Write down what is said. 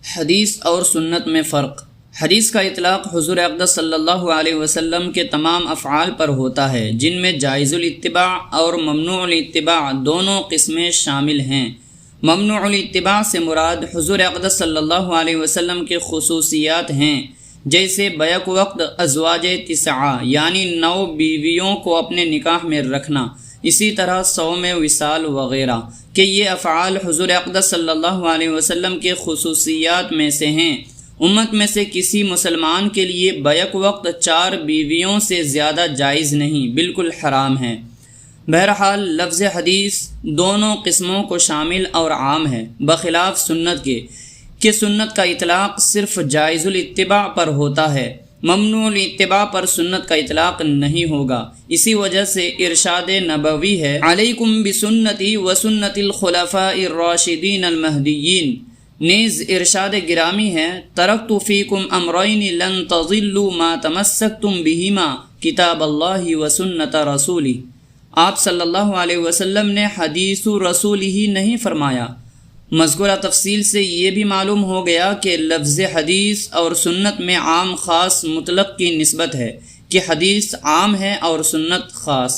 حدیث اور سنت میں فرق۔ حدیث کا اطلاق حضور اقدس صلی اللہ علیہ وسلم کے تمام افعال پر ہوتا ہے، جن میں جائز الاتباع اور ممنوع الاتباع دونوں قسمیں شامل ہیں۔ ممنوع الاتباع سے مراد حضور اقدس صلی اللہ علیہ وسلم کے خصوصیات ہیں، جیسے بیک وقت ازواج تسعہ یعنی 9 بیویوں کو اپنے نکاح میں رکھنا، اسی طرح صوم وصال وغیرہ، کہ یہ افعال حضور اقدس صلی اللہ علیہ وسلم کے خصوصیات میں سے ہیں۔ امت میں سے کسی مسلمان کے لیے بیک وقت 4 بیویوں سے زیادہ جائز نہیں، بالکل حرام ہے۔ بہرحال لفظ حدیث دونوں قسموں کو شامل اور عام ہے، بخلاف سنت کے کہ سنت کا اطلاق صرف جائز الاتباع پر ہوتا ہے، ممنوع الاتباع پر سنت کا اطلاق نہیں ہوگا۔ اسی وجہ سے ارشاد نبوی ہے، علیکم بسنتی وسنت الخلفاء الراشدین المہدیین۔ نیز ارشاد گرامی ہے، ترکت فیکم امرین لن تضلوا ما تمسکتم بہما کتاب اللہ وسنت رسولی۔ آپ صلی اللہ علیہ وسلم نے حدیث رسول ہی نہیں فرمایا۔ مذکورہ تفصیل سے یہ بھی معلوم ہو گیا کہ لفظ حدیث اور سنت میں عام خاص مطلق کی نسبت ہے، کہ حدیث عام ہے اور سنت خاص۔